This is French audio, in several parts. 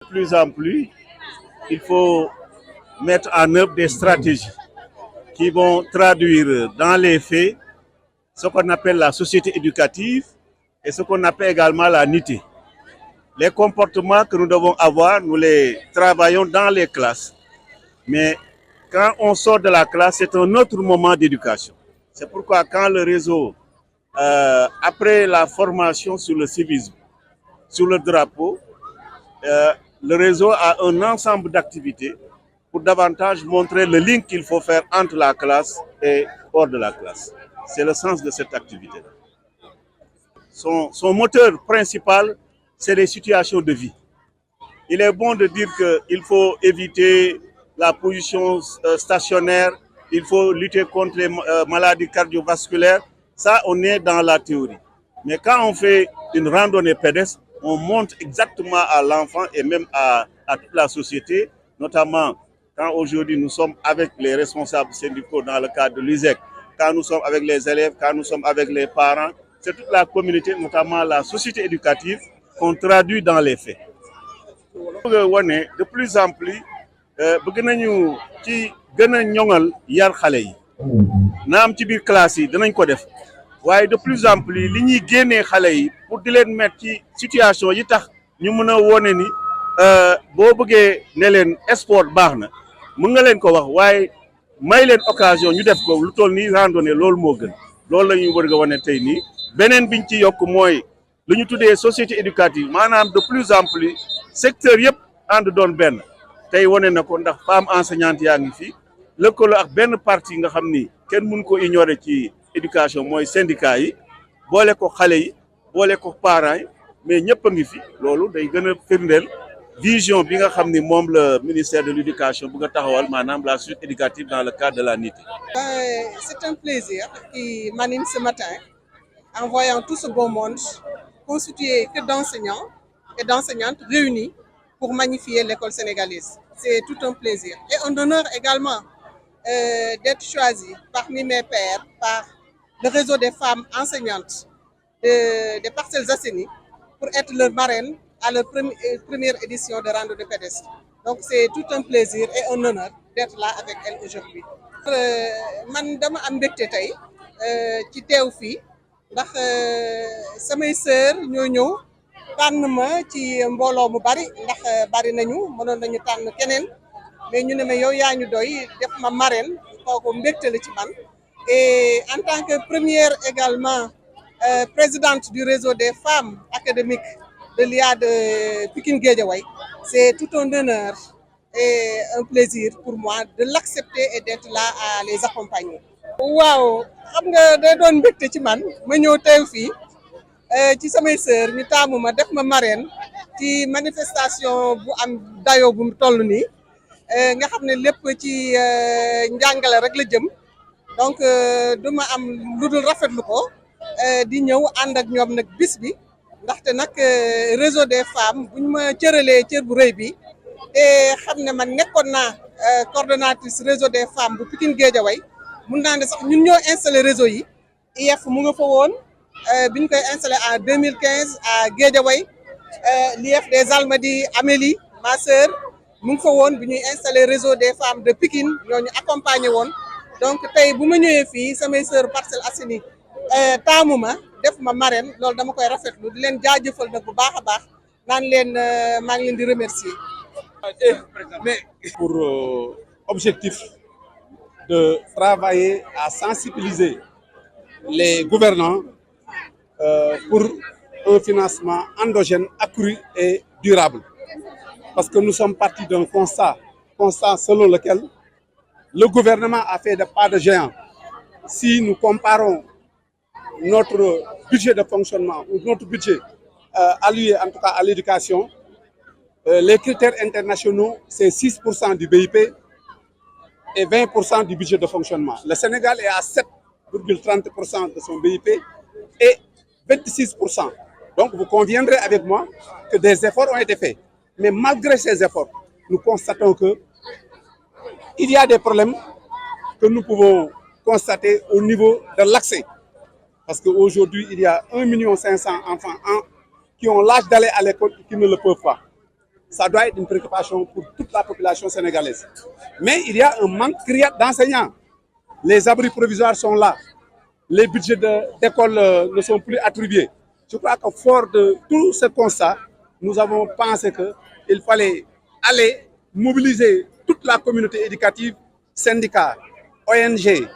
De plus en plus, il faut mettre en œuvre des stratégies qui vont traduire dans les faits ce qu'on appelle la société éducative et ce qu'on appelle également la nité. Les comportements que nous devons avoir, nous les travaillons dans les classes. Mais quand on sort de la classe, c'est un autre moment d'éducation. C'est pourquoi quand le réseau, après la formation sur le civisme, sur le drapeau, le réseau a un ensemble d'activités pour davantage montrer le lien qu'il faut faire entre la classe et hors de la classe. C'est le sens de cette activité. Son moteur principal, c'est les situations de vie. Il est bon de dire qu'il faut éviter la position stationnaire, il faut lutter contre les maladies cardiovasculaires. Ça, on est dans la théorie. Mais quand on fait une randonnée pédestre, on montre exactement à l'enfant et même à toute la société, notamment quand aujourd'hui nous sommes avec les responsables syndicaux dans le cadre de l'USEC, quand nous sommes avec les élèves, quand nous sommes avec les parents, c'est toute la communauté, notamment la société éducative, qu'on traduit dans les faits. De plus en plus, bëgg nañu ci gën a ñoŋal yar xale yi naam ci biir classe yi dinañ ko def waaye de plus en plus li ñuy génnee xale yi pour di leen mettre ci situation yi tax ñu mën a wone ni boo bëggee ne leen sport baax na mën nga leen ko wax waaye may leen occasion ñu def ko lu toll nii randonnée loolu moo gën loolu la ñuy bëgg a wane tey nii beneen biñ ci yokk mooy lu ñu tuddee société éducative maanaam de plus en plus secteur yëpp ànd doon benn tey wane na ko ndax femme enseignante yaa ngi fi lëkkaloo ak benn parti nga xam ni kenn mënu ko ignorer ci éducation mooy syndicat yi boole ko xale yi boole ko parents yi mais ñëpp a ngi fi loolu day gën a firndeel vision bi nga xam ni moom le ministère de l'éducation bëgg a taxawal maanaam la suite éducative dans le cadre de la nité. C'est un plaisir qui m'anime ce matin en voyant tout ce beau monde constitué que d'enseignants et d'enseignantes réunis pour magnifier l'école sénégalaise. C'est tout un plaisir. Et un honneur également d'être choisi parmi mes pairs par le réseau des femmes enseignantes des Parcelles Assainies pour être leur marraine à leur première édition de randonnée pédestre. Donc c'est tout un plaisir et un honneur d'être là avec elles aujourd'hui. Man dama am mbégte tey ci teew fii ndax samay sœur ñoo ñëw tànn ma ci mbooloo mu bari ndax bari nañu mënoon nañu tànn keneen mais ñu ne ma yow yaa ñu doy def ma marraine kooku mbégte la ci man et en tant que première également présidente du réseau des femmes académiques de l'IA de Pikine Guédiawaye, c'est tout un honneur et un plaisir pour moi de l'accepter et d'être là à les accompagner. waaw xam nga day doon mbégte ci man ma ñëw teew fii ci samay sœur ñu taamu ma def ma marraine ci manifestation bu am dayoo bu mu toll nii nga xam ne lépp ci njàngale rek la jëm donc du ma am lu dul rafetlu ko di ñëw ànd ak ñoom nag bis bi ndaxte nag réseau des femmes bu ñu ma cëralee cër bu rëy bi te xam ne man nekkoon naa coordonnatrice réseau des femmes bu Pikine Guédiawaye mun naa ne sax ñun ñoo installé réseau yi IEF mu nga fa woon bi ñu koy installé en 2015 à Guédiawaye l'IEF des Almadies Amélie ma sœur mu ngi fa woon bi ñuy installé réseau des femmes de Pikine ñooñu accompagné woon donc tey bu ma ñëwee fii samay sœur Parcelles Assainies taamu ma def ma marraine loolu dama koy rafetlu di leen jaajëfal nag bu baax a baax naan leen maa ngi leen di remercier. Mais pour objectif de travailler à sensibiliser les gouvernants pour un financement endogène accru et durable. Parce que nous sommes partis d'un constat selon lequel le gouvernement a fait des pas de géant. Si nous comparons notre budget de fonctionnement ou notre budget alloué en tout cas à l'éducation, les critères internationaux, c'est 6% du BIP et 20% du budget de fonctionnement. Le Sénégal est à 7,30% de son BIP et 26%. Donc vous conviendrez avec moi que des efforts ont été faits. Mais malgré ces efforts, nous constatons qu'il y a des problèmes que nous pouvons constater au niveau de l'accès. Parce qu'aujourd'hui, il y a 1,5 million d'enfants qui ont l'âge d'aller à l'école et qui ne le peuvent pas. ça doit être une préoccupation pour toute la population sénégalaise. Mais il y a un manque criant d'enseignants. Les abris provisoires sont là. Les budgets d'école ne sont plus attribués. Je crois que fort de tout ce constat, nous avons pensé qu'il fallait aller mobiliser toute la communauté éducative, syndicats, ONG,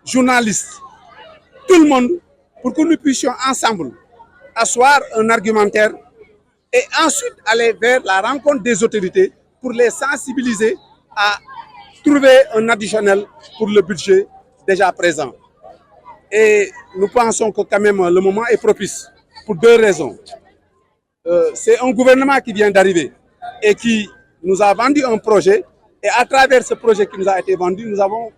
journalistes, tout le monde, pour que nous puissions ensemble asseoir un argumentaire et ensuite aller vers la rencontre des autorités pour les sensibiliser à trouver un additionnel pour le budget déjà présent. Et nous pensons que quand même le moment est propice pour deux raisons. C'est un gouvernement qui vient d'arriver et qui nous a vendu un projet, et à travers ce projet qui nous a été vendu, nous avons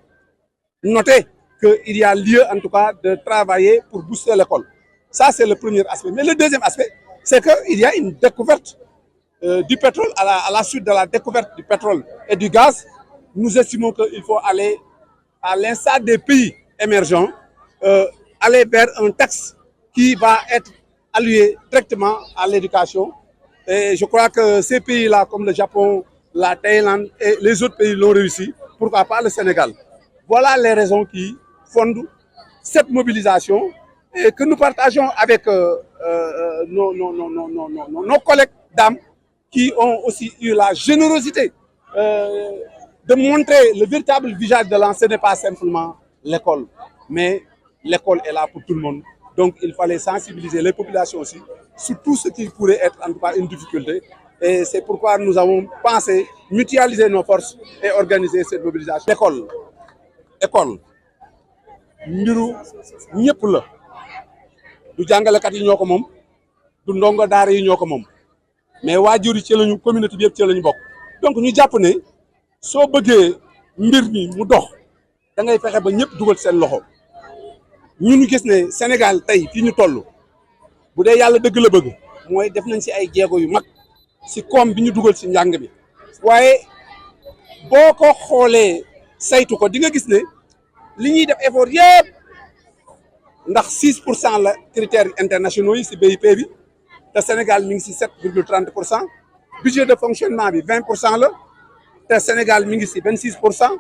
noté qu'il y a lieu en tout cas de travailler pour booster l'école. Ça, c'est le premier aspect. Mais le deuxième aspect, c'est qu'il y a une découverte du pétrole. À la suite de la découverte du pétrole et du gaz, nous estimons qu'il faut aller, à l'instar des pays émergents, aller vers un texte qui va être alloué directement à l'éducation. Et je crois que ces pays-là, comme le Japon, la Thaïlande et les autres pays l'ont réussi. Pourquoi pas le Sénégal? Voilà les raisons qui fondent cette mobilisation et que nous partageons avec nos collègues dames qui ont aussi eu la générosité de montrer le véritable visage de l'an. Ce n'est pas simplement l'école, mais l'école est là pour tout le monde. Donc il fallait sensibiliser les populations aussi sur tout ce qui pourrait être en tout cas une difficulté. Et c'est pourquoi nous avons pensé mutualiser nos forces et organiser cette mobilisation. École mbiru ñëpp la du jàngalekat yi ñoo ko moom du ndongo daara yi ñoo ko moom mais waajur yi ci lañu communauté bi yëpp ci lañu bokk. Donc ñu jàpp ne soo bëggee mbir mi mu dox da ngay fexe ba ñëpp dugal seen loxo. ñu gis ne Sénégal tey fii ñu toll bu dee yàlla dëgg la bëgg mooy def nañ ci ay jéego yu mag ci koom bi ñu dugal ci njàng bi, waaye boo ko xoolee saytu ko di nga gis ne li ñuy def effort yëpp ndax 6% la critères internationaux yi ci BIP bi te Sénégal mi ngi ci 7,30%, budget de fonctionnement bi 20% la te Sénégal mi ngi ci 26%.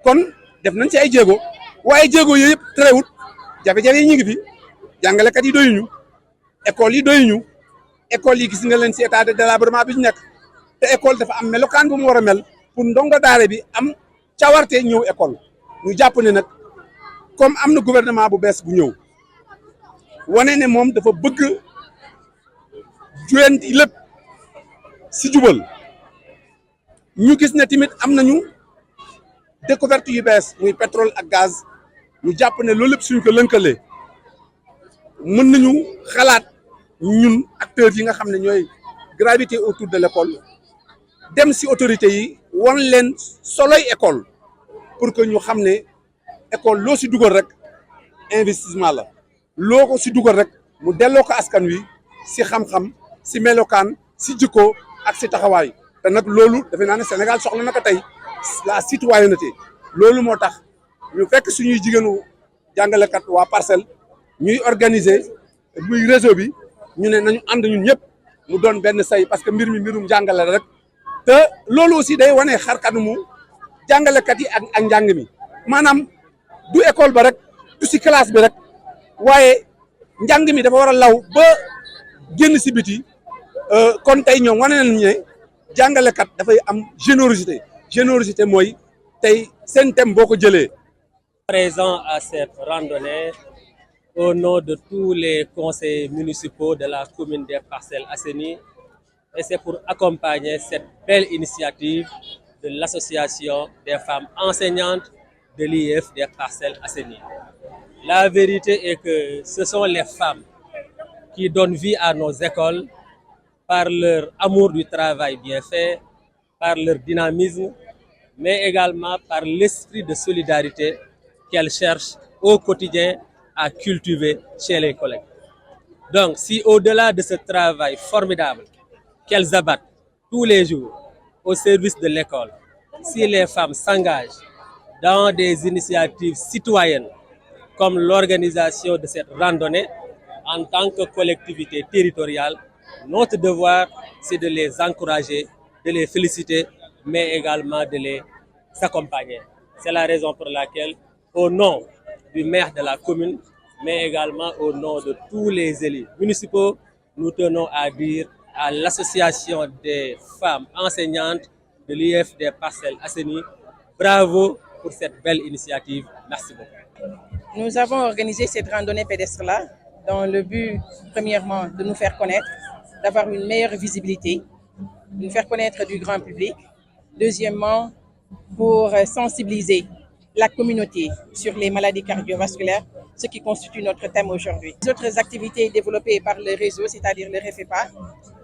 kon def nañ ci ay jéego waaye jéego yooyu yëpp terewut jafe-jafe yi ñu ngi fi jàngalekat yi doyuñu, école yi doyuñu. École yi gis nga leen ci état de délabrement bi ñu nekk te école dafa am melokaan bu mu war a mel pour ndongo daara bi am cawarte ñëw école. ñu jàpp ne nag comme am na gouvernement bu bees bu ñëw wane ne moom dafa bëgg juyanti lépp ci jubal, ñu gis ne tamit am nañu découverte yu bees muy pétrole ak gaz. ñu jàpp ne loolu lépp suñ ko lënkalee mën nañu xalaat ñun acteurs yi nga xam ne ñooy gravité autour de l'école dem ci autorités yi won leen soloy école pour que ñu xam ne école loo ci dugal rek investissement la, loo ko ci dugal rek mu delloo ko askan wi ci xam-xam, ci melokaan, ci jikko ak ci taxawaay. te nag loolu defe naa ne Sénégal soxla na ko tey, la citoyenneté. loolu moo tax ñu fekk suñuy jigéenu jàngalekat waa Parcelles ñuy organiser muy réseau bi ñu ne nañu ànd ñun ñëpp mu doon benn say parce que mbir mi mbirum jàngale rek. te loolu aussi day wane xarkanamu jàngalekat yi ak njàng mi maanaam du école ba rek du ci classe bi rek waaye njàng mi dafa war a law ba génn ci biti. kon tey ñoom wane nañu ne jàngalekat dafay am générosité mooy tey seen thème boo ko jëlee. Présent à cette randonnée au nom de tous les conseils municipaux de la commune des Parcelles Assainies, et c'est pour accompagner cette belle initiative de l'association des femmes enseignantes de l'IEF des Parcelles Assainies. La vérité est que ce sont les femmes qui donnent vie à nos écoles par leur amour du travail bien fait, par leur dynamisme, mais également par l'esprit de solidarité qu'elles cherchent au quotidien à cultiver chez les collègues. Donc, si au-delà de ce travail formidable qu'elles abattent tous les jours au service de l'école, si les femmes s'engagent dans des initiatives citoyennes comme l'organisation de cette randonnée en tant que collectivité territoriale, notre devoir, c'est de les encourager de les féliciter, mais également de les accompagner. C'est la raison pour laquelle, au nom du maire de la commune, mais également au nom de tous les élus municipaux, nous tenons à dire à l'association des femmes enseignantes de l'IEF des Parcelles Assainies, bravo pour cette belle initiative. Merci beaucoup. Nous avons organisé cette randonnée pédestre-là dans le but, premièrement, de nous faire connaître, d'avoir une meilleure visibilité, de nous faire connaître du grand public. Deuxièmement, pour sensibiliser la communauté sur les maladies cardiovasculaires, ce qui constitue notre thème aujourd'hui. Les autres activités développées par le réseau, c'est-à-dire le REFEPA,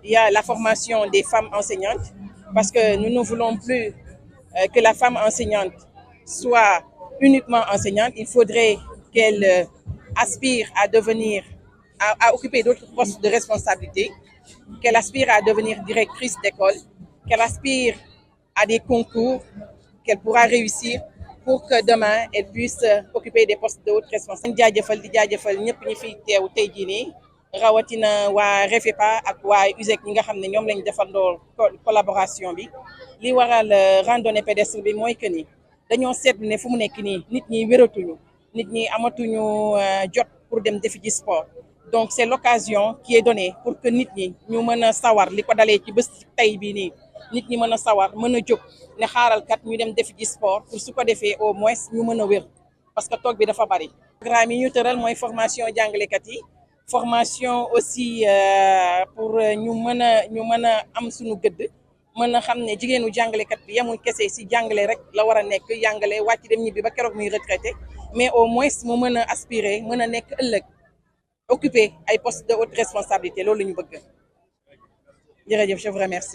il y a la formation des femmes enseignantes, parce que nous ne voulons plus que la femme enseignante soit uniquement enseignante. Il faudrait qu'elle aspire à devenir, à occuper d'autres postes de responsabilité, qu'elle aspire à devenir directrice d'école, qu'elle aspire à des concours qu'elle pourra réussir pour que demain, elle puisse occuper des postes de haute responsabilité. jaajëfal di jaajëfal ñëpp ñi fi teew tey jii nii rawatina waa REFEPA ak waa USEC ñi nga xam ne ñoom lañ defandoo collaboration bi li waral randonnée pédestre bi mooy que ni dañoo seetlu ne fu mu nekk nii nit ñi wératuñu nit ñi amatuñu jot pour dem defi ji sport donc c'est l'occasion qui est donnée pour que nit ñi ñu mën a sawar li ko dalee ci bés tey bii nii nit ñi mën a sawar mën a jóg ne xaaral kat ñu dem defi ji sport pour su ko defee au moins ñu mën a wér parce que toog bi dafa bari. programme yi ñu tëral mooy formation jàngalekat yi formation aussi pour ñu mën a am suñu gëdd mën a xam ne jigéenu jàngalekat bi yemul kese si jàngale rek la war a nekk jàngale wàcc dem ñibbi ba keroog muy retraité mais au moins mu mën a aspirer mën a nekk ëllëg occuper ay postes de haute responsabilité loolu la ñu bëgg jërëjëf je vous remercie.